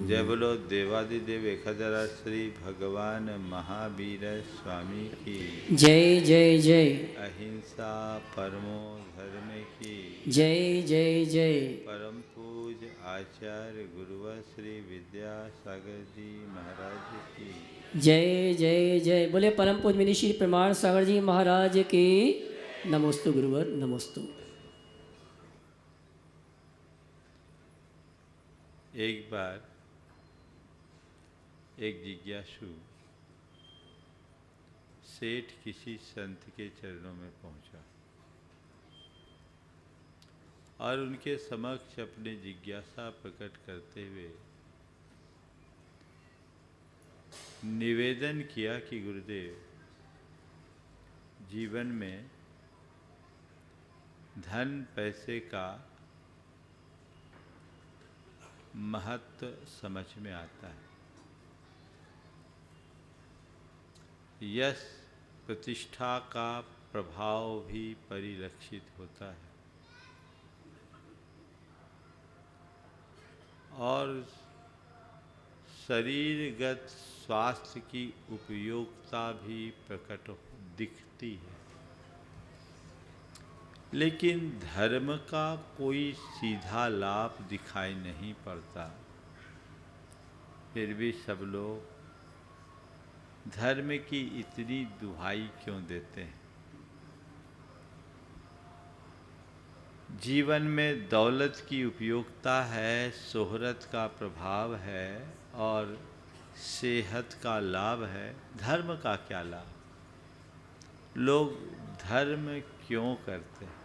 जय बोलो देवादिदेव एकाधरा श्री भगवान महावीर स्वामी की जय जय जय। अहिंसा परमो धर्म की जय जय जय। परम पूज आचार्य गुरुवर श्री विद्यासागर जी महाराज की जय जय जय। बोले परम पूज मुनि श्री प्रमाण सागर जी महाराज की नमोस्तु गुरुवर नमोस्तु। एक बार एक जिज्ञासु सेठ किसी संत के चरणों में पहुंचा और उनके समक्ष अपनी जिज्ञासा प्रकट करते हुए निवेदन किया कि गुरुदेव, जीवन में धन पैसे का महत्व समझ में आता है। यश प्रतिष्ठा का प्रभाव भी परिलक्षित होता है और शरीरगत स्वास्थ्य की उपयोगिता भी प्रकट दिखती है, लेकिन धर्म का कोई सीधा लाभ दिखाई नहीं पड़ता। फिर भी सब लोग धर्म की इतनी दुहाई क्यों देते हैं? जीवन में दौलत की उपयोगिता है, शोहरत का प्रभाव है और सेहत का लाभ है, धर्म का क्या लाभ? लोग धर्म क्यों करते हैं?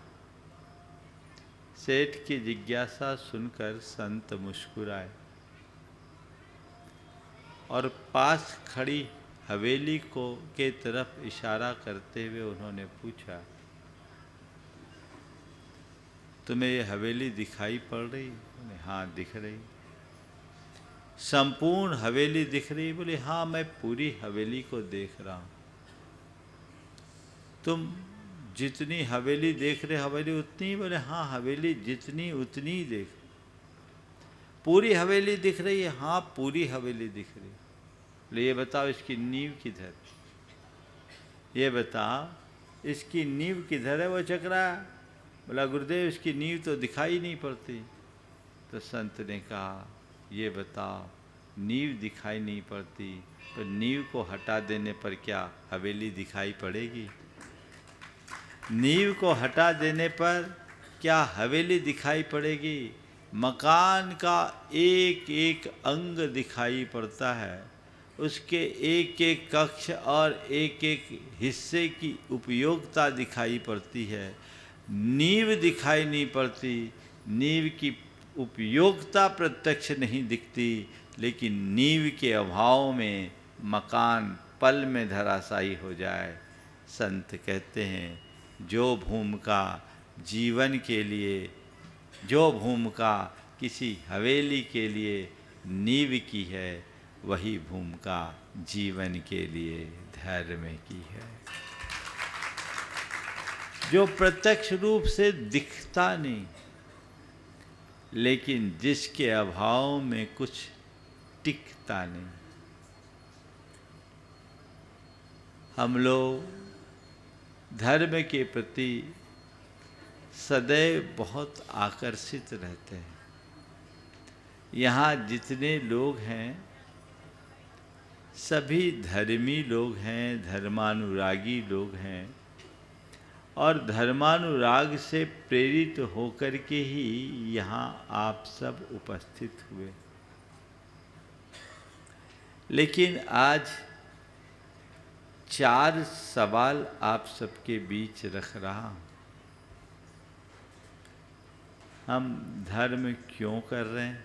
सेठ की जिज्ञासा सुनकर संत मुस्कुराए और पास खड़ी हवेली को के तरफ इशारा करते हुए उन्होंने पूछा, तुम्हें ये हवेली दिखाई पड़ रही? बोले हाँ दिख रही। संपूर्ण हवेली दिख रही? बोले हाँ, मैं पूरी हवेली को देख रहा हूँ। तुम जितनी हवेली देख रहे हवेली उतनी? बोले हाँ, हवेली जितनी उतनी ही देख। पूरी हवेली दिख रही है? हाँ पूरी हवेली दिख रही। बोले ये बताओ इसकी नींव किधर? ये बताओ इसकी नींव किधर है? वो चकरा। बोला गुरुदेव इसकी नींव तो दिखाई नहीं पड़ती। तो संत ने कहा ये बताओ नींव दिखाई नहीं पड़ती तो नींव को हटा देने पर क्या हवेली दिखाई पड़ेगी? नींव को हटा देने पर क्या हवेली दिखाई पड़ेगी? मकान का एक एक अंग दिखाई पड़ता है, उसके एक एक कक्ष और एक एक हिस्से की उपयोगिता दिखाई पड़ती है। नींव दिखाई नहीं पड़ती, नींव की उपयोगिता प्रत्यक्ष नहीं दिखती, लेकिन नींव के अभाव में मकान पल में धराशायी हो जाए। संत कहते हैं जो भूमिका जीवन के लिए, जो भूमिका किसी हवेली के लिए नींव की है, वही भूमिका जीवन के लिए धर्म की है। जो प्रत्यक्ष रूप से दिखता नहीं, लेकिन जिसके अभाव में कुछ टिकता नहीं। हम लोग धर्म के प्रति सदैव बहुत आकर्षित रहते हैं। यहाँ जितने लोग हैं सभी धर्मी लोग हैं, धर्मानुरागी लोग हैं और धर्मानुराग से प्रेरित होकर के ही यहाँ आप सब उपस्थित हुए। लेकिन आज 4 सवाल आप सबके बीच रख रहा हूँ। हम धर्म क्यों कर रहे हैं?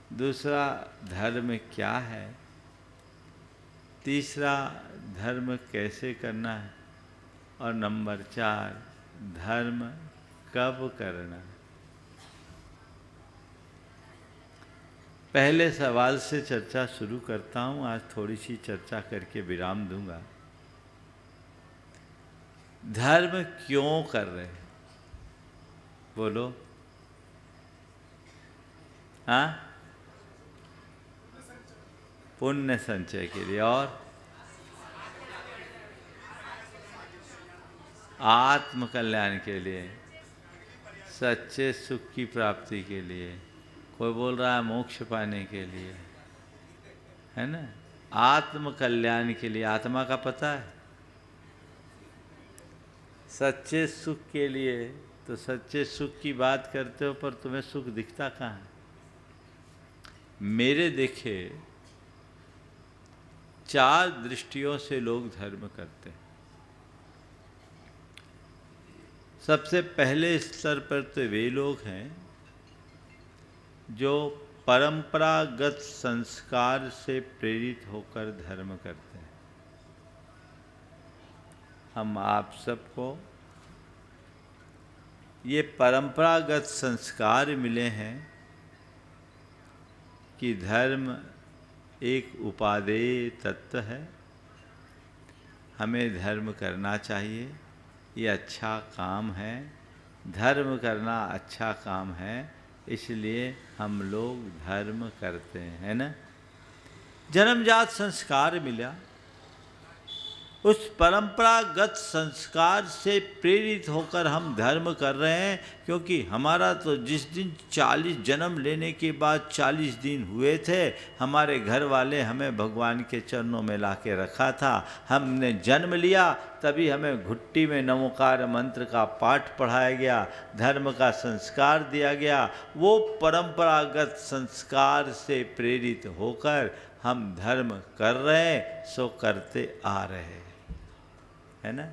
दूसरा, धर्म क्या है? तीसरा, धर्म कैसे करना है? और नंबर 4, धर्म कब करना? पहले सवाल से चर्चा शुरू करता हूँ। आज थोड़ी सी चर्चा करके विराम दूंगा। धर्म क्यों कर रहे हैं? बोलो। हाँ, पुण्य संचय के लिए और आत्म कल्याण के लिए, सच्चे सुख की प्राप्ति के लिए, कोई बोल रहा है मोक्ष पाने के लिए, है ना, आत्म कल्याण के लिए। आत्मा का पता है, सच्चे सुख के लिए। तो सच्चे सुख की बात करते हो पर तुम्हें सुख दिखता कहाँ है? मेरे देखे 4 दृष्टियों से लोग धर्म करते हैं। सबसे पहले स्तर पर तो वे लोग हैं जो परंपरागत संस्कार से प्रेरित होकर धर्म करते हैं। हम आप सबको ये परंपरागत संस्कार मिले हैं कि धर्म एक उपादेय तत्व है, हमें धर्म करना चाहिए, ये अच्छा काम है, धर्म करना अच्छा काम है, इसलिए हम लोग धर्म करते हैं, है ना। जन्मजात संस्कार मिला, उस परंपरागत संस्कार से प्रेरित होकर हम धर्म कर रहे हैं। क्योंकि हमारा तो जिस दिन 40 जन्म लेने के बाद 40 दिन हुए थे, हमारे घर वाले हमें भगवान के चरणों में ला के रखा था। हमने जन्म लिया तभी हमें घुट्टी में नमोकार मंत्र का पाठ पढ़ाया गया, धर्म का संस्कार दिया गया। वो परंपरागत संस्कार से प्रेरित होकर हम धर्म कर रहे हैं, सो करते आ रहे हैं, है ना।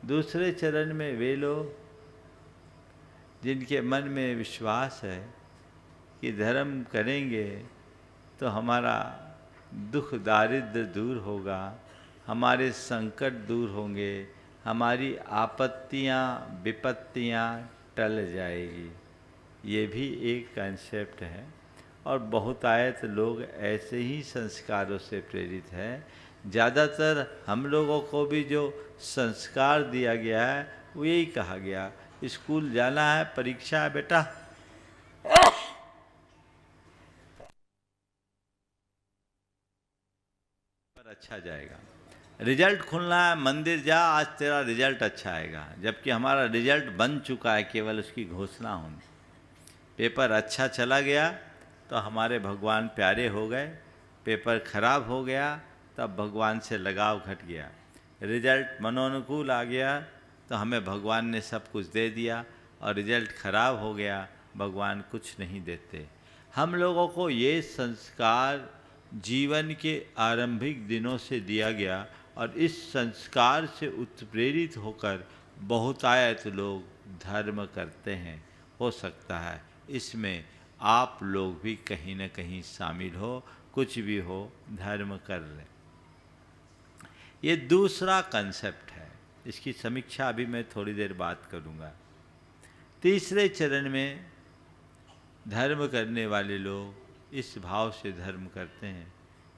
दूसरे चरण में वे लोग जिनके मन में विश्वास है कि धर्म करेंगे तो हमारा दुख दारिद्र दूर होगा, हमारे संकट दूर होंगे, हमारी आपत्तियां विपत्तियां टल जाएगी। ये भी एक कंसेप्ट है। और बहुतायत लोग ऐसे ही संस्कारों से प्रेरित हैं। ज़्यादातर हम लोगों को भी जो संस्कार दिया गया है वो यही कहा गया, स्कूल जाना है, परीक्षा है बेटा, पर अच्छा जाएगा, रिजल्ट खुलना है, मंदिर जा, आज तेरा रिजल्ट अच्छा आएगा। जबकि हमारा रिजल्ट बन चुका है, केवल उसकी घोषणा होनी। पेपर अच्छा चला गया तो हमारे भगवान प्यारे हो गए, पेपर खराब हो गया तब भगवान से लगाव घट गया। रिजल्ट मनोनुकूल आ गया तो हमें भगवान ने सब कुछ दे दिया, और रिजल्ट खराब हो गया, भगवान कुछ नहीं देते। हम लोगों को ये संस्कार जीवन के आरंभिक दिनों से दिया गया, और इस संस्कार से उत्प्रेरित होकर बहुतायत लोग धर्म करते हैं। हो सकता है इसमें आप लोग भी कहीं न कहीं शामिल हो, कुछ भी हो, धर्म कर रहे। ये दूसरा कंसेप्ट है, इसकी समीक्षा अभी मैं थोड़ी देर बात करूँगा। तीसरे चरण में धर्म करने वाले लोग इस भाव से धर्म करते हैं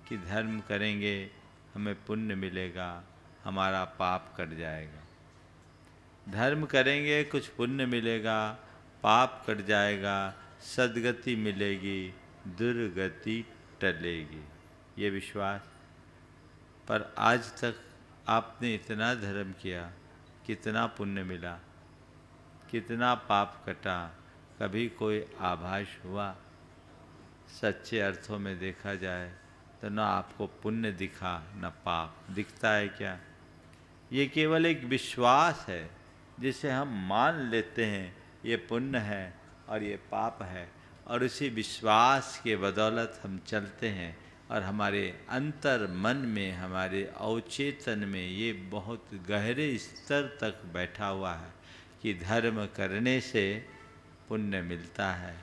कि धर्म करेंगे हमें पुण्य मिलेगा, हमारा पाप कट जाएगा। धर्म करेंगे कुछ पुण्य मिलेगा, पाप कट जाएगा, सद्गति मिलेगी, दुर्गति टलेगी, ये विश्वास। पर आज तक आपने इतना धर्म किया, कितना पुण्य मिला, कितना पाप कटा, कभी कोई आभास हुआ? सच्चे अर्थों में देखा जाए तो न आपको पुण्य दिखा न पाप दिखता है क्या? ये केवल एक विश्वास है जिसे हम मान लेते हैं ये पुण्य है और ये पाप है, और उसी विश्वास के बदौलत हम चलते हैं, और हमारे अंतर मन में, हमारे अवचेतन में ये बहुत गहरे स्तर तक बैठा हुआ है कि धर्म करने से पुण्य मिलता है,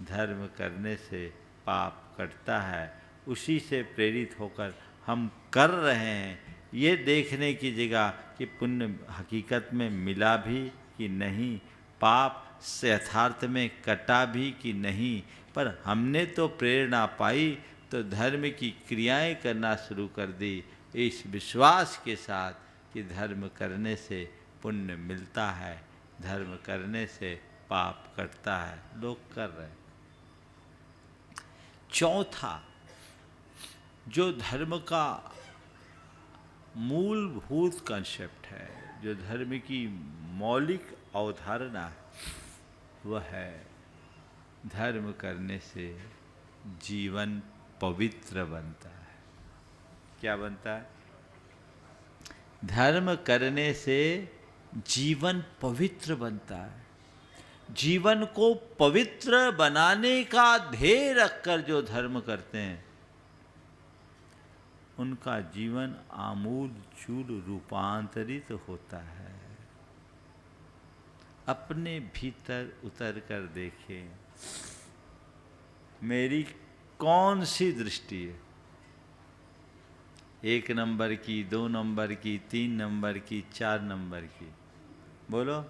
धर्म करने से पाप कटता है। उसी से प्रेरित होकर हम कर रहे हैं, ये देखने की जगह कि पुण्य हकीकत में मिला भी कि नहीं, पाप से यथार्थ में कटा भी कि नहीं। पर हमने तो प्रेरणा पाई तो धर्म की क्रियाएं करना शुरू कर दी, इस विश्वास के साथ कि धर्म करने से पुण्य मिलता है, धर्म करने से पाप कटता है। लोग कर रहे हैं। चौथा जो धर्म का मूलभूत कंसेप्ट है, जो धर्म की मौलिक अवधारणा है, वह है धर्म करने से जीवन पवित्र बनता है। क्या बनता है? धर्म करने से जीवन पवित्र बनता है। जीवन को पवित्र बनाने का ध्येय रखकर जो धर्म करते हैं, उनका जीवन आमूल चूल रूपांतरित होता है। अपने भीतर उतर कर देखें, मेरी कौन सी दृष्टि है? 1 नंबर की, 2 नंबर की, 3 नंबर की, 4 नंबर की? बोलो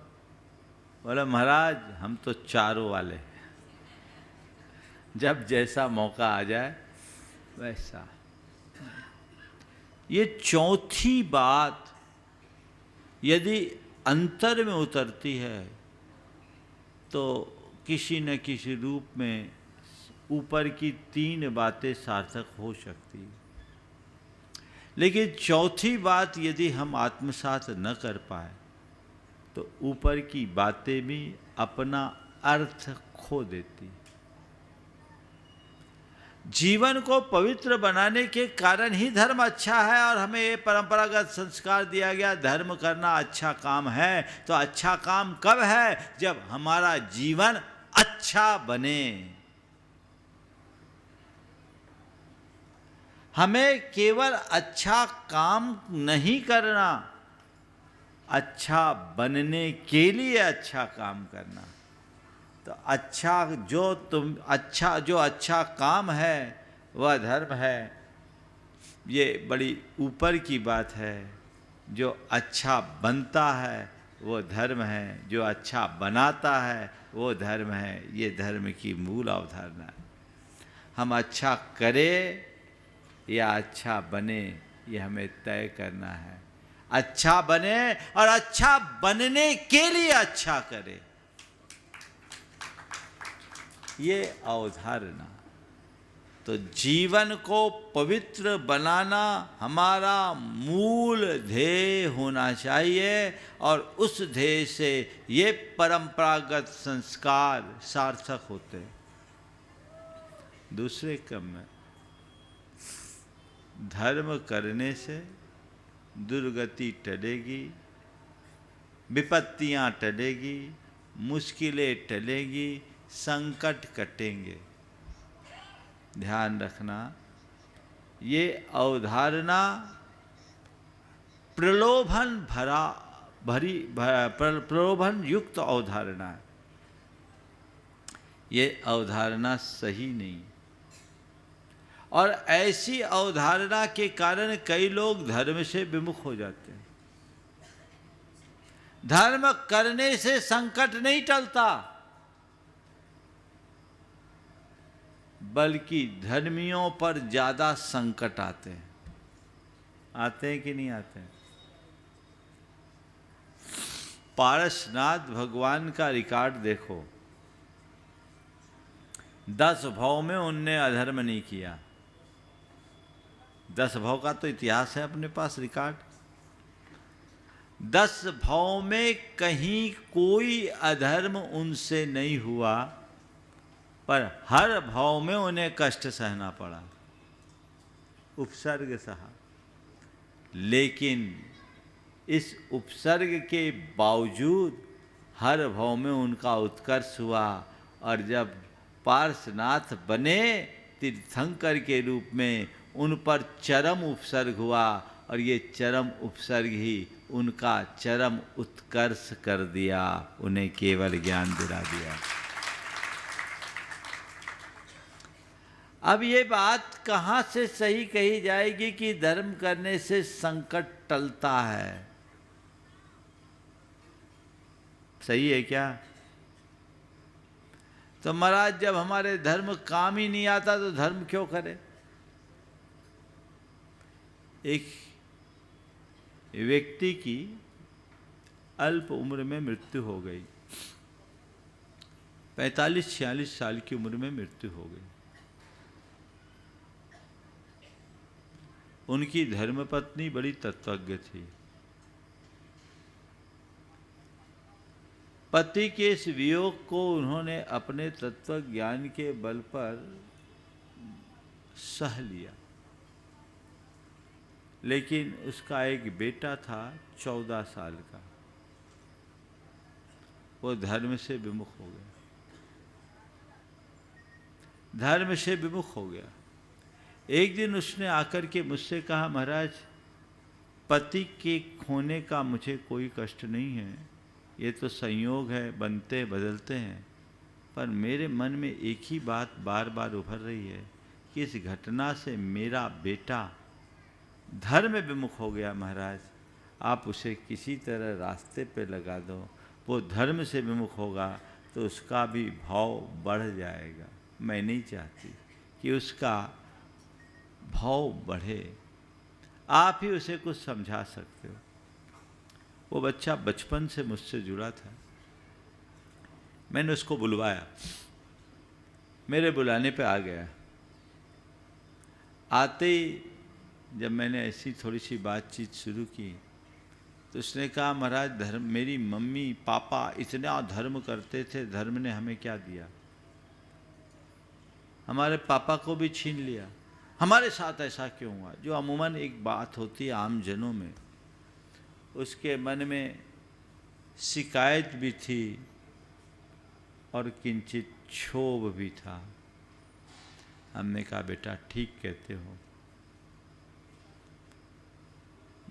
बोलो महाराज, हम तो चारों वाले हैं। जब जैसा मौका आ जाए वैसा। ये चौथी बात यदि अंतर में उतरती है तो किसी न किसी रूप में ऊपर की 3 बातें सार्थक हो सकती है। लेकिन चौथी बात यदि हम आत्मसात न कर पाए तो ऊपर की बातें भी अपना अर्थ खो देती। जीवन को पवित्र बनाने के कारण ही धर्म अच्छा है, और हमें ये परंपरागत संस्कार दिया गया धर्म करना अच्छा काम है। तो अच्छा काम कब है? जब हमारा जीवन अच्छा बने। हमें केवल अच्छा काम नहीं करना, अच्छा बनने के लिए अच्छा काम करना। तो जो अच्छा काम है वह धर्म है। ये बड़ी ऊपर की बात है। जो अच्छा बनता है वो धर्म है, जो अच्छा बनाता है वो धर्म है। ये धर्म की मूल अवधारणा है। हम अच्छा करें या अच्छा बने, ये हमें तय करना है। अच्छा बने और अच्छा बनने के लिए अच्छा करें, ये अवधारणा। तो जीवन को पवित्र बनाना हमारा मूल ध्येय होना चाहिए, और उस ध्येय से ये परंपरागत संस्कार सार्थक होते हैं। दूसरे क्रम में धर्म करने से दुर्गति टलेगी, विपत्तियां टलेगी, मुश्किलें टलेगी, संकट कटेंगे। ध्यान रखना, ये अवधारणा प्रलोभन युक्त अवधारणा है। ये अवधारणा सही नहीं, और ऐसी अवधारणा के कारण कई लोग धर्म से विमुख हो जाते हैं। धर्म करने से संकट नहीं टलता, बल्कि धर्मियों पर ज्यादा संकट आते हैं। आते हैं कि नहीं आते हैं? पारसनाथ भगवान का रिकॉर्ड देखो, 10 भव में उनने अधर्म नहीं किया। 10 भव का तो इतिहास है अपने पास रिकॉर्ड। 10 भव में कहीं कोई अधर्म उनसे नहीं हुआ, पर हर भाव में उन्हें कष्ट सहना पड़ा, उपसर्ग सहा। लेकिन इस उपसर्ग के बावजूद हर भाव में उनका उत्कर्ष हुआ, और जब पार्श्वनाथ बने तीर्थंकर के रूप में, उन पर चरम उपसर्ग हुआ, और ये चरम उपसर्ग ही उनका चरम उत्कर्ष कर दिया, उन्हें केवल ज्ञान दिला दिया। अब ये बात कहाँ से सही कही जाएगी कि धर्म करने से संकट टलता है? सही है क्या? तो महाराज जब हमारे धर्म काम ही नहीं आता तो धर्म क्यों करें? एक व्यक्ति की अल्प उम्र में मृत्यु हो गई, 45-46 साल की उम्र में मृत्यु हो गई। उनकी धर्मपत्नी बड़ी तत्वज्ञ थी। पति के इस वियोग को उन्होंने अपने तत्व ज्ञान के बल पर सह लिया, लेकिन उसका एक बेटा था 14 साल का, वो धर्म से विमुख हो गया, धर्म से विमुख हो गया। एक दिन उसने आकर के मुझसे कहा, महाराज पति के खोने का मुझे कोई कष्ट नहीं है, ये तो संयोग है, बनते बदलते हैं, पर मेरे मन में एक ही बात बार बार उभर रही है कि इस घटना से मेरा बेटा धर्म विमुख हो गया। महाराज आप उसे किसी तरह रास्ते पे लगा दो, वो धर्म से विमुख होगा तो उसका भी भाव बढ़ जाएगा। मैं नहीं चाहती कि उसका भाव बढ़े, आप ही उसे कुछ समझा सकते हो। वो बच्चा बचपन से मुझसे जुड़ा था। मैंने उसको बुलवाया, मेरे बुलाने पे आ गया। आते ही जब मैंने ऐसी थोड़ी सी बातचीत शुरू की तो उसने कहा, महाराज धर्म, मेरी मम्मी पापा इतना धर्म करते थे, धर्म ने हमें क्या दिया? हमारे पापा को भी छीन लिया, हमारे साथ ऐसा क्यों हुआ? जो अमूमन एक बात होती है आम जनों में, उसके मन में शिकायत भी थी और किंचित क्षोभ भी था। हमने कहा, बेटा ठीक कहते हो,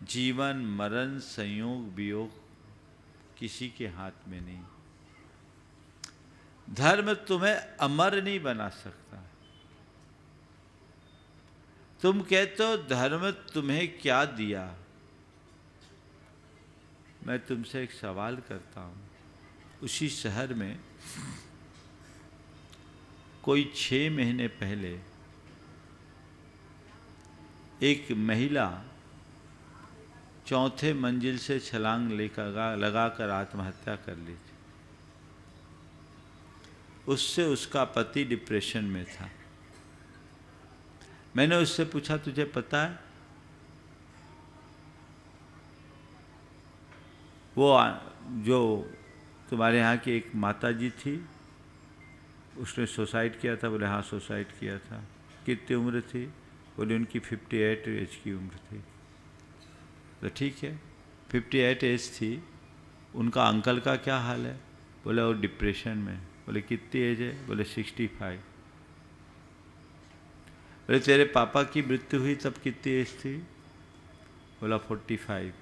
जीवन मरण संयोग वियोग किसी के हाथ में नहीं। धर्म तुम्हें अमर नहीं बना सकता। तुम कहते हो धर्म तुम्हें क्या दिया? मैं तुमसे एक सवाल करता हूं। उसी शहर में कोई 6 महीने पहले एक महिला 4थे मंजिल से छलांग लगाकर आत्महत्या कर ली थी। उससे उसका पति डिप्रेशन में था। मैंने उससे पूछा, तुझे पता है? वो जो तुम्हारे यहाँ की एक माता जी थी, उसने सुसाइड किया था। बोले हाँ सुसाइड किया था। कितनी उम्र थी? बोले उनकी 58 एज की उम्र थी। तो ठीक है, 58 एज थी, उनका अंकल का क्या हाल है? बोले वो डिप्रेशन में। बोले कितनी एज है? बोले 65। बोले तेरे पापा की मृत्यु हुई तब कितनी एज थी? बोला 45।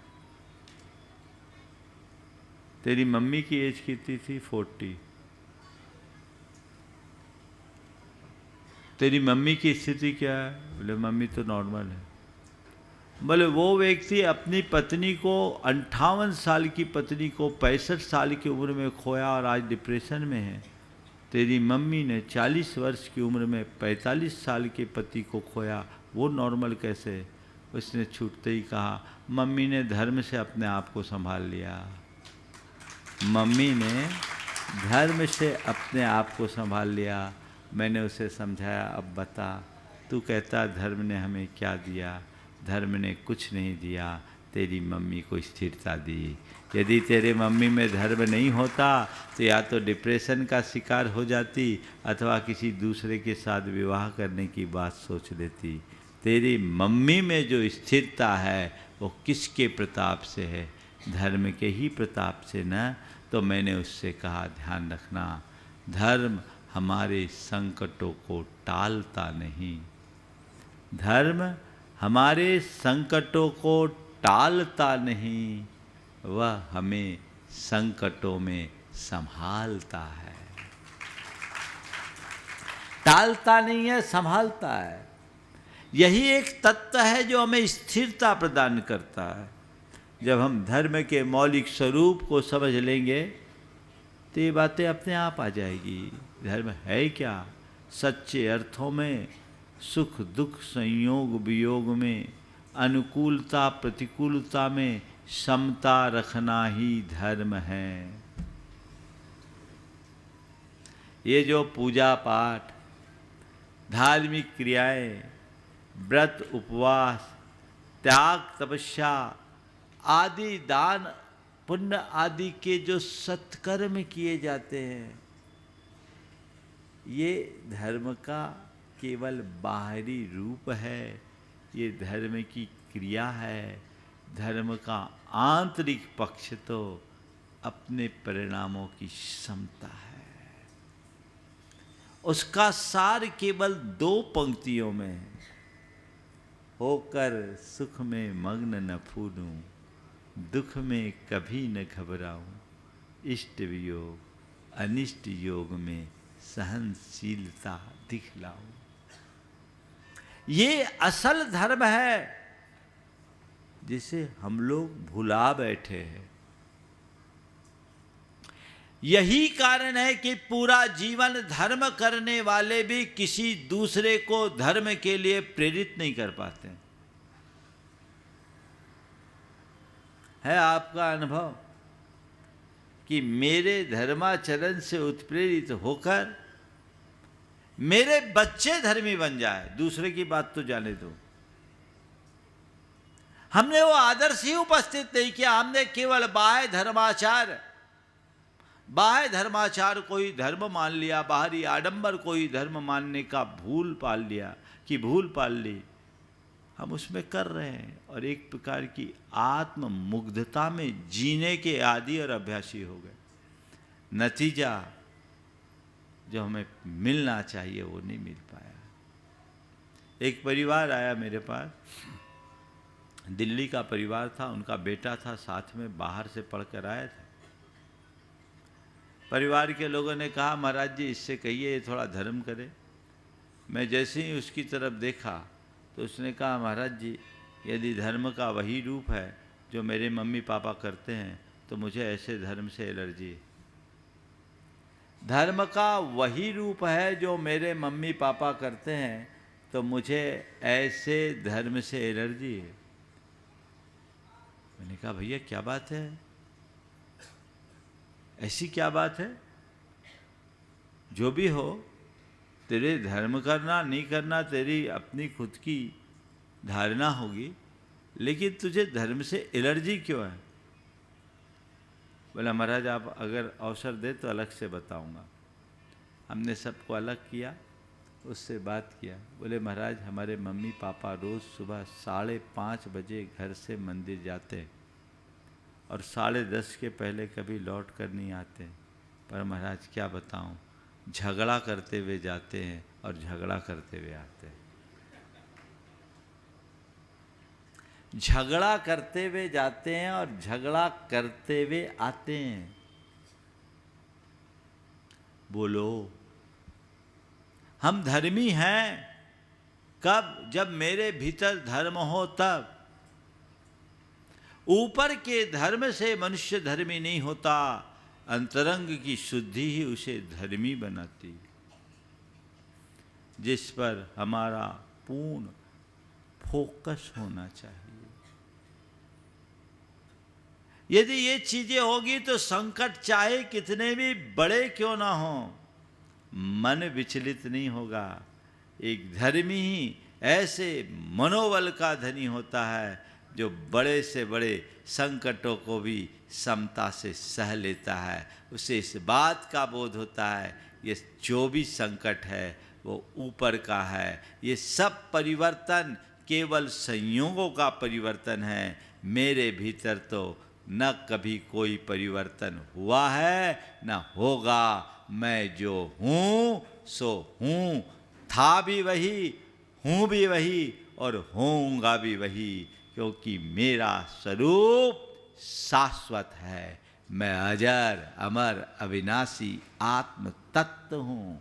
तेरी मम्मी की एज कितनी थी? 40। तेरी मम्मी की स्थिति क्या है? बोले मम्मी तो नॉर्मल है। बोले वो व्यक्ति अपनी पत्नी को 58 साल की पत्नी को 65 साल की उम्र में खोया और आज डिप्रेशन में है। तेरी मम्मी ने 40 वर्ष की उम्र में 45 साल के पति को खोया, वो नॉर्मल कैसे? उसने छूटते ही कहा, मम्मी ने धर्म से अपने आप को संभाल लिया। मम्मी ने धर्म से अपने आप को संभाल लिया। मैंने उसे समझाया, अब बता, तू कहता धर्म ने हमें क्या दिया? धर्म ने कुछ नहीं दिया, तेरी मम्मी को स्थिरता दी। यदि तेरे मम्मी में धर्म नहीं होता तो या तो डिप्रेशन का शिकार हो जाती अथवा किसी दूसरे के साथ विवाह करने की बात सोच लेती। तेरी मम्मी में जो स्थिरता है वो किसके प्रताप से है? धर्म के ही प्रताप से न। तो मैंने उससे कहा, ध्यान रखना, धर्म हमारे संकटों को टालता नहीं। धर्म हमारे संकटों को टालता नहीं, वह हमें संकटों में संभालता है। टालता नहीं है, संभालता है। यही एक तत्व है जो हमें स्थिरता प्रदान करता है। जब हम धर्म के मौलिक स्वरूप को समझ लेंगे तो ये बातें अपने आप आ जाएगी। धर्म है क्या? सच्चे अर्थों में सुख दुख संयोग वियोग में, अनुकूलता प्रतिकूलता में समता रखना ही धर्म है। ये जो पूजा पाठ, धार्मिक क्रियाएं, व्रत उपवास, त्याग, तपस्या आदि, दान पुण्य आदि के जो सत्कर्म किए जाते हैं, ये धर्म का केवल बाहरी रूप है, ये धर्म की क्रिया है। धर्म का आंतरिक पक्ष तो अपने परिणामों की क्षमता है। उसका सार केवल 2 पंक्तियों में है, होकर सुख में मग्न न फूलूं, दुख में कभी न घबराऊं, इष्ट वियोग अनिष्ट योग में सहनशीलता दिखलाऊं। ये असल धर्म है जिसे हम लोग भुला बैठे हैं। यही कारण है कि पूरा जीवन धर्म करने वाले भी किसी दूसरे को धर्म के लिए प्रेरित नहीं कर पाते। है आपका अनुभव कि मेरे धर्माचरण से उत्प्रेरित होकर मेरे बच्चे धर्मी बन जाए, दूसरे की बात तो जाने दो। हमने वो आदर्श ही उपस्थित नहीं किया, हमने केवल बाह्य धर्माचार कोई धर्म मान लिया, बाहरी आडंबर कोई धर्म मानने का भूल पाल ली, हम उसमें कर रहे हैं और एक प्रकार की आत्म मुग्धता में जीने के आदी और अभ्यासी हो गए। नतीजा जो हमें मिलना चाहिए वो नहीं मिल पाया। एक परिवार आया मेरे पास, दिल्ली का परिवार था, उनका बेटा था साथ में, बाहर से पढ़कर आए थे। परिवार के लोगों ने कहा महाराज जी इससे कहिए ये थोड़ा धर्म करे। मैं जैसे ही उसकी तरफ देखा तो उसने कहा महाराज जी यदि धर्म का वही रूप है जो मेरे मम्मी पापा करते हैं तो मुझे ऐसे धर्म से एलर्जी है। धर्म का वही रूप है जो मेरे मम्मी पापा करते हैं तो मुझे ऐसे धर्म से एलर्जी है। मैंने कहा भैया क्या बात है, ऐसी क्या बात है? जो भी हो, तेरे धर्म करना नहीं करना तेरी अपनी खुद की धारणा होगी, लेकिन तुझे धर्म से एलर्जी क्यों है? बोला महाराज आप अगर अवसर दे तो अलग से बताऊंगा। हमने सबको अलग किया, उससे बात किया। बोले महाराज हमारे मम्मी पापा रोज़ सुबह 5:30 बजे घर से मंदिर जाते और 10:30 के पहले कभी लौट कर नहीं आते। पर महाराज क्या बताऊं, झगड़ा करते हुए जाते हैं और झगड़ा करते हुए आते हैं। झगड़ा करते हुए जाते हैं और झगड़ा करते हुए आते हैं। बोलो हम धर्मी हैं कब? जब मेरे भीतर धर्म हो तब। ऊपर के धर्म से मनुष्य धर्मी नहीं होता, अंतरंग की शुद्धि ही उसे धर्मी बनाती, जिस पर हमारा पूर्ण फोकस होना चाहिए। यदि ये चीजें होगी तो संकट चाहे कितने भी बड़े क्यों ना हो, मन विचलित नहीं होगा। एक धर्मी ही ऐसे मनोबल का धनी होता है जो बड़े से बड़े संकटों को भी समता से सह लेता है। उसे इस बात का बोध होता है ये जो भी संकट है वो ऊपर का है, ये सब परिवर्तन केवल संयोगों का परिवर्तन है। मेरे भीतर तो न कभी कोई परिवर्तन हुआ है न होगा। मैं जो हूँ सो हूँ, था भी वही, हूँ भी वही और होऊंगा भी वही, क्योंकि मेरा स्वरूप शाश्वत है। मैं अजर अमर अविनाशी आत्म तत्व हूँ।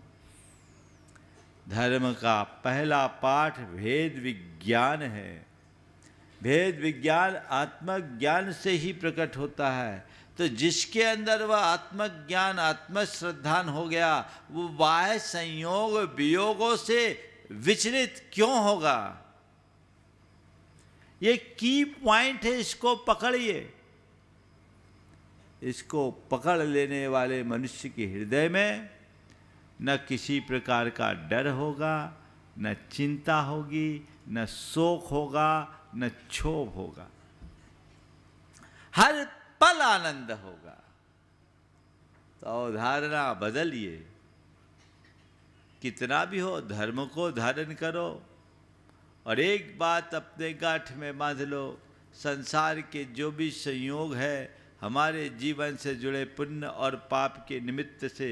धर्म का पहला पाठ भेद विज्ञान है। भेद विज्ञान आत्मज्ञान से ही प्रकट होता है। तो जिसके अंदर वह आत्मज्ञान आत्मश्रद्धान हो गया, वो बाह्य संयोग वियोगों से विचलित क्यों होगा? ये की पॉइंट है, इसको पकड़िए। इसको पकड़ लेने वाले मनुष्य के हृदय में न किसी प्रकार का डर होगा, न चिंता होगी, न शोक होगा, न क्षोभ होगा, हर पल आनंद होगा। तो अवधारणा बदलिए, कितना भी हो धर्म को धारण करो। और एक बात अपने गांठ में बांध लो, संसार के जो भी संयोग है हमारे जीवन से जुड़े पुण्य और पाप के निमित्त से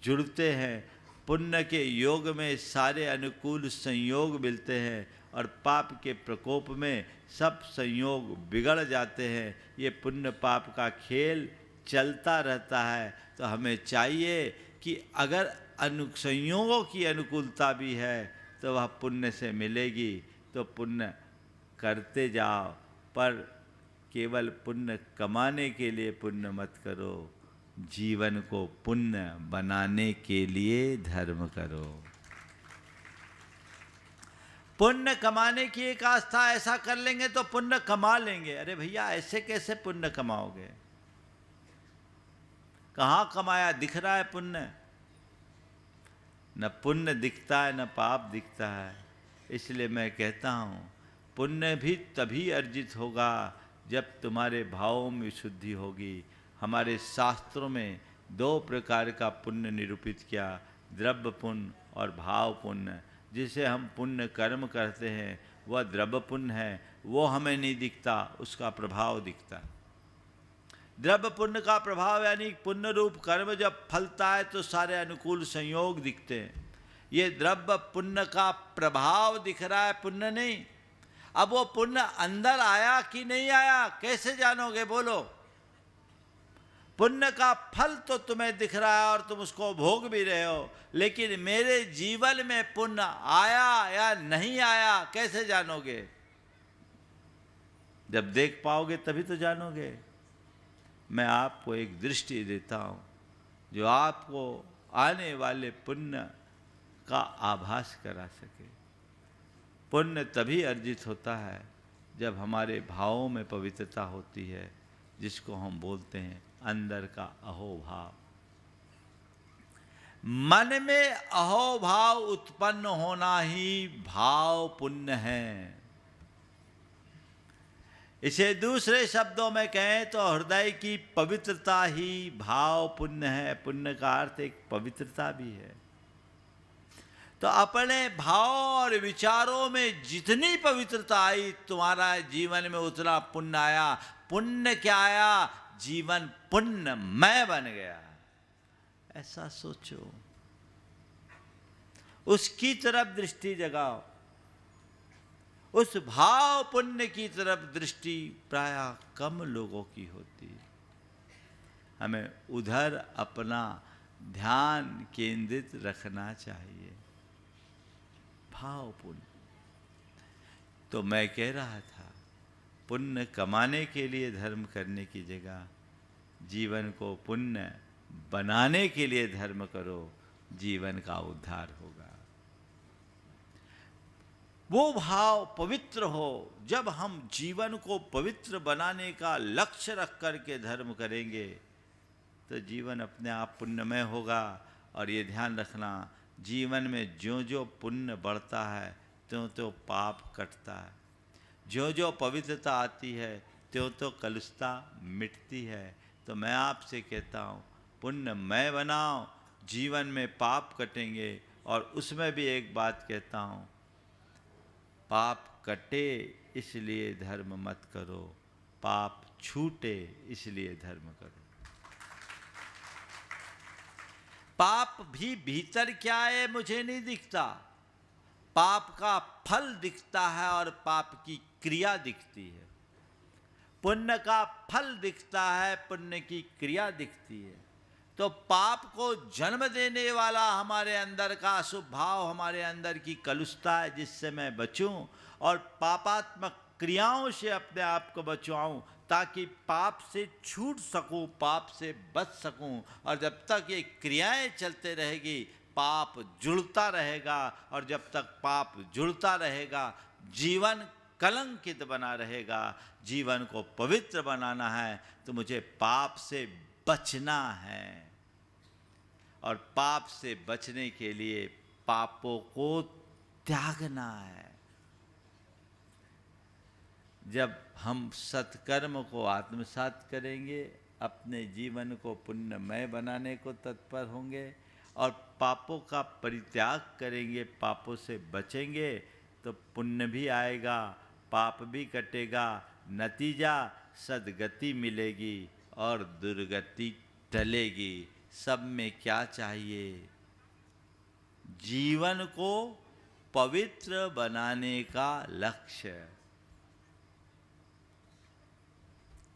जुड़ते हैं। पुण्य के योग में सारे अनुकूल संयोग मिलते हैं और पाप के प्रकोप में सब संयोग बिगड़ जाते हैं। ये पुण्य पाप का खेल चलता रहता है। तो हमें चाहिए कि अगर संयोगों की अनुकूलता भी है तो वह पुण्य से मिलेगी, तो पुण्य करते जाओ। पर केवल पुण्य कमाने के लिए पुण्य मत करो, जीवन को पुण्य बनाने के लिए धर्म करो। पुण्य कमाने की एक आस्था, ऐसा कर लेंगे तो पुण्य कमा लेंगे। अरे भैया, ऐसे कैसे पुण्य कमाओगे? कहाँ कमाया? दिख रहा है पुण्य? न पुण्य दिखता है न पाप दिखता है। इसलिए मैं कहता हूँ पुण्य भी तभी अर्जित होगा जब तुम्हारे भावों में शुद्धि होगी। हमारे शास्त्रों में 2 प्रकार का पुण्य निरूपित किया, द्रव्य पुण्य और भाव पुण्य। जिसे हम पुण्य कर्म करते हैं वह द्रव्य पुण्य है, वो हमें नहीं दिखता, उसका प्रभाव दिखता। द्रव्य पुण्य का प्रभाव यानी पुण्य रूप कर्म जब फलता है तो सारे अनुकूल संयोग दिखते हैं। ये द्रव्य पुण्य का प्रभाव दिख रहा है, पुण्य नहीं। अब वो पुण्य अंदर आया कि नहीं आया कैसे जानोगे? बोलो। पुण्य का फल तो तुम्हें दिख रहा है और तुम उसको भोग भी रहे हो, लेकिन मेरे जीवन में पुण्य आया या नहीं आया कैसे जानोगे? जब देख पाओगे तभी तो जानोगे। मैं आपको एक दृष्टि देता हूँ जो आपको आने वाले पुण्य का आभास करा सके। पुण्य तभी अर्जित होता है जब हमारे भावों में पवित्रता होती है, जिसको हम बोलते हैं अंदर का अहोभाव। मन में अहोभाव उत्पन्न होना ही भाव पुण्य है। इसे दूसरे शब्दों में कहें तो हृदय की पवित्रता ही भाव पुण्य है। पुण्य का अर्थ एक पवित्रता भी है। तो अपने भाव और विचारों में जितनी पवित्रता आई तुम्हारा जीवन में उतना पुण्य आया। पुण्य क्या आया? जीवन पुण्यमय बन गया। ऐसा सोचो, उसकी तरफ दृष्टि जगाओ। उस भाव पुण्य की तरफ दृष्टि प्रायः कम लोगों की होती है। हमें उधर अपना ध्यान केंद्रित रखना चाहिए। भाव पुण्य। तो मैं कह रहा था, पुण्य कमाने के लिए धर्म करने की जगह जीवन को पुण्य बनाने के लिए धर्म करो, जीवन का उद्धार होगा। वो भाव पवित्र हो। जब हम जीवन को पवित्र बनाने का लक्ष्य रख करके धर्म करेंगे तो जीवन अपने आप पुण्यमय होगा। और ये ध्यान रखना, जीवन में ज्यों ज्यों पुण्य बढ़ता है त्यों त्यों पाप कटता है। ज्यों ज्यों पवित्रता आती है त्यों त्यों कलुषता मिटती है। तो मैं आपसे कहता हूँ, पुण्यमय बनाओ, जीवन में पाप कटेंगे। और उसमें भी एक बात कहता हूँ, पाप कटे इसलिए धर्म मत करो, पाप छूटे इसलिए धर्म करो। पाप भी भीतर क्या है मुझे नहीं दिखता, पाप का फल दिखता है और पाप की क्रिया दिखती है। पुण्य का फल दिखता है, पुण्य की क्रिया दिखती है। तो पाप को जन्म देने वाला हमारे अंदर का अशुभ भाव, हमारे अंदर की कलुषता है, जिससे मैं बचूं और पापात्मक क्रियाओं से अपने आप को बचाऊं, ताकि पाप से छूट सकूं, पाप से बच सकूं। और जब तक ये क्रियाएं चलते रहेगी पाप जुड़ता रहेगा, और जब तक पाप जुड़ता रहेगा जीवन कलंकित बना रहेगा। जीवन को पवित्र बनाना है तो मुझे पाप से बचना है, और पाप से बचने के लिए पापों को त्यागना है। जब हम सत्कर्म को आत्मसात करेंगे, अपने जीवन को पुण्यमय बनाने को तत्पर होंगे और पापों का परित्याग करेंगे, पापों से बचेंगे, तो पुण्य भी आएगा, पाप भी कटेगा, नतीजा सद्गति मिलेगी और दुर्गति टलेगी। सब में क्या चाहिए? जीवन को पवित्र बनाने का लक्ष्य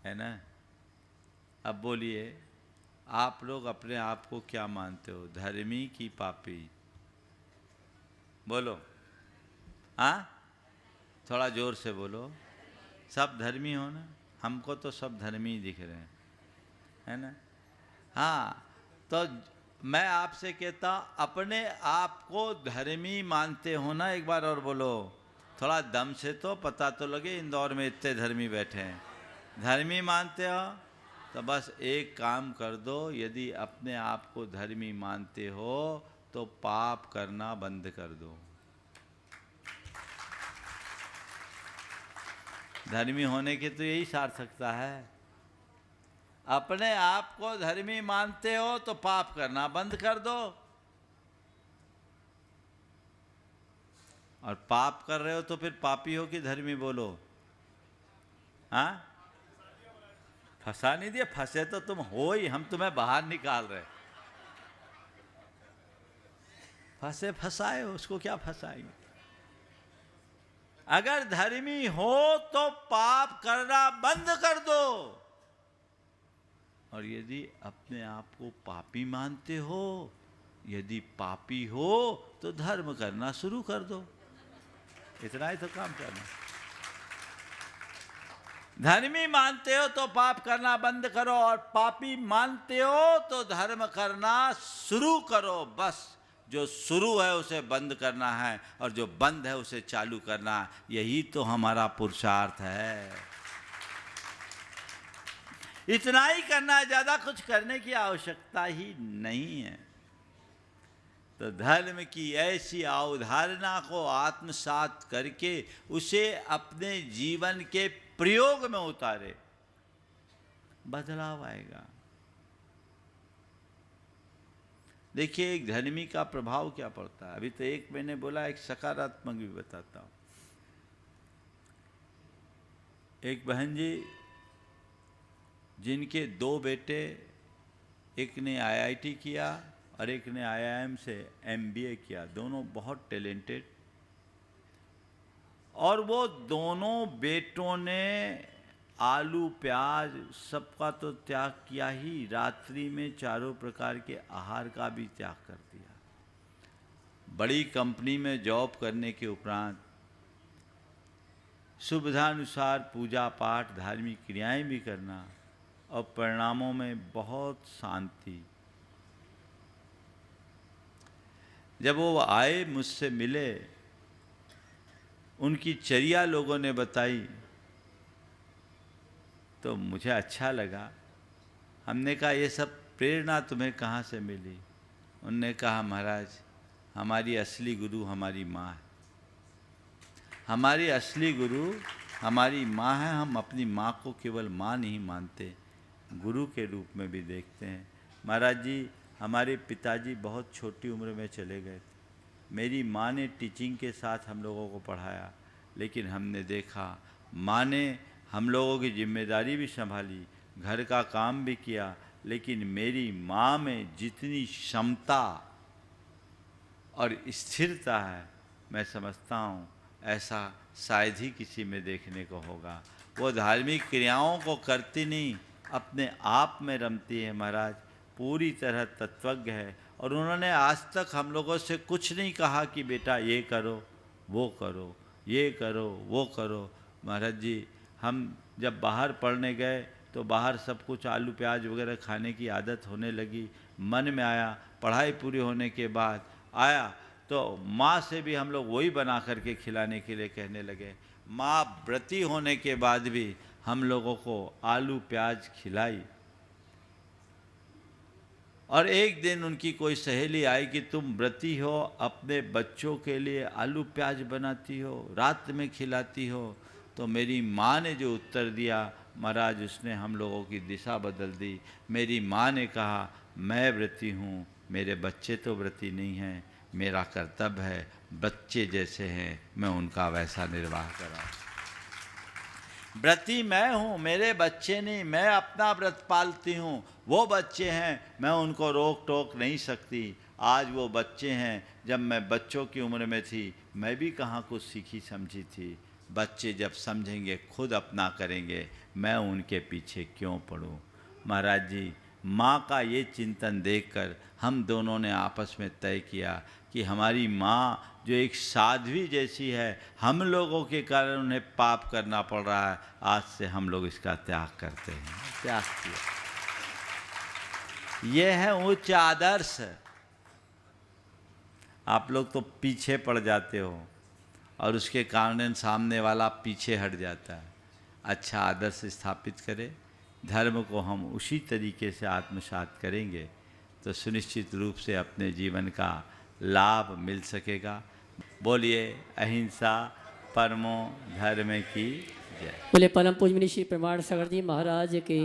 है ना। अब बोलिए, आप लोग अपने आप को क्या मानते हो, धर्मी की पापी? बोलो, हाँ, थोड़ा जोर से बोलो। सब धर्मी हो ना? हमको तो सब धर्मी दिख रहे हैं, है ना। हाँ, तो मैं आपसे कहता हूँ, अपने आप को धर्मी मानते हो ना? एक बार और बोलो, थोड़ा दम से, तो पता तो लगे इंदौर में इतने धर्मी बैठे हैं। धर्मी मानते हो तो बस एक काम कर दो, यदि अपने आप को धर्मी मानते हो तो पाप करना बंद कर दो। धर्मी होने के तो यही सार्थकता है। अपने आप को धर्मी मानते हो तो पाप करना बंद कर दो, और पाप कर रहे हो तो फिर पापी हो कि धर्मी? बोलो, हाँ? फंसा नहीं दिया? फंसे तो तुम हो ही, हम तुम्हें बाहर निकाल रहे। फंसे फंसाए हो, उसको क्या फंसाएंगे? अगर धर्मी हो तो पाप करना बंद कर दो, और यदि अपने आप को पापी मानते हो, यदि पापी हो तो धर्म करना शुरू कर दो। इतना ही तो काम करना। धर्मी मानते हो तो पाप करना बंद करो, और पापी मानते हो तो धर्म करना शुरू करो। बस जो शुरू है उसे बंद करना है, और जो बंद है उसे चालू करना। यही तो हमारा पुरुषार्थ है। इतना ही करना है, ज़्यादा कुछ करने की आवश्यकता ही नहीं है। तो धर्म की ऐसी अवधारणा को आत्मसात करके उसे अपने जीवन के प्रयोग में उतारे, बदलाव आएगा। देखिए, एक धर्मी का प्रभाव क्या पड़ता है। अभी तो एक मैंने बोला, एक सकारात्मक भी बताता हूँ। एक बहन जी, जिनके 2 बेटे, एक ने IIT किया और एक ने IIM से MBA किया, दोनों बहुत टैलेंटेड, और वो दोनों बेटों ने आलू प्याज सबका तो त्याग किया ही, रात्रि में 4 प्रकार के आहार का भी त्याग कर दिया। बड़ी कंपनी में जॉब करने के उपरांत सुविधानुसार पूजा पाठ धार्मिक क्रियाएं भी करना, और परिणामों में बहुत शांति। जब वो आए, मुझसे मिले, उनकी चर्या लोगों ने बताई तो मुझे अच्छा लगा। हमने कहा, ये सब प्रेरणा तुम्हें कहाँ से मिली? उनने कहा, महाराज, हमारी असली गुरु हमारी माँ है। हमारी असली गुरु हमारी माँ है। हम अपनी माँ को केवल माँ नहीं मानते, गुरु के रूप में भी देखते हैं। महाराज जी, हमारे पिताजी बहुत छोटी उम्र में चले गए थे। मेरी माँ ने टीचिंग के साथ हम लोगों को पढ़ाया, लेकिन हमने देखा माँ ने हम लोगों की जिम्मेदारी भी संभाली, घर का काम भी किया, लेकिन मेरी माँ में जितनी क्षमता और स्थिरता है, मैं समझता हूँ ऐसा शायद ही किसी में देखने को होगा। वो धार्मिक क्रियाओं को करती नहीं, अपने आप में रमती है। महाराज पूरी तरह तत्वज्ञ है, और उन्होंने आज तक हम लोगों से कुछ नहीं कहा कि बेटा ये करो, वो करो, ये करो, वो करो। महाराज जी, हम जब बाहर पढ़ने गए तो बाहर सब कुछ आलू प्याज वगैरह खाने की आदत होने लगी। मन में आया, पढ़ाई पूरी होने के बाद आया तो माँ से भी हम लोग वही बना करके खिलाने के लिए कहने लगे। माँ व्रती होने के बाद भी हम लोगों को आलू प्याज खिलाई। और एक दिन उनकी कोई सहेली आई कि तुम व्रती हो, अपने बच्चों के लिए आलू प्याज बनाती हो, रात में खिलाती हो, तो मेरी माँ ने जो उत्तर दिया महाराज, उसने हम लोगों की दिशा बदल दी। मेरी माँ ने कहा, मैं व्रती हूँ, मेरे बच्चे तो व्रती नहीं हैं, मेरा कर्तव्य है बच्चे जैसे हैं मैं उनका वैसा निर्वाह कराऊँ। व्रती मैं हूँ, मेरे बच्चे नहीं, मैं अपना व्रत पालती हूँ। वो बच्चे हैं, मैं उनको रोक टोक नहीं सकती। आज वो बच्चे हैं, जब मैं बच्चों की उम्र में थी मैं भी कहाँ कुछ सीखी समझी थी। बच्चे जब समझेंगे खुद अपना करेंगे, मैं उनके पीछे क्यों पड़ूँ। महाराज जी, माँ का ये चिंतन देखकर हम दोनों ने आपस में तय किया कि हमारी माँ जो एक साध्वी जैसी है, हम लोगों के कारण उन्हें पाप करना पड़ रहा है, आज से हम लोग इसका त्याग करते हैं। त्याग किया। यह है उच्च आदर्श। आप लोग तो पीछे पड़ जाते हो और उसके कारण सामने वाला पीछे हट जाता है। अच्छा आदर्श स्थापित करें, धर्म को हम उसी तरीके से आत्मसात करेंगे तो सुनिश्चित रूप से अपने जीवन का लाभ मिल सकेगा। बोलिए अहिंसा परमो धर्म की जय। बोले परम पूज्य श्री प्रमाण सागर जी महाराज की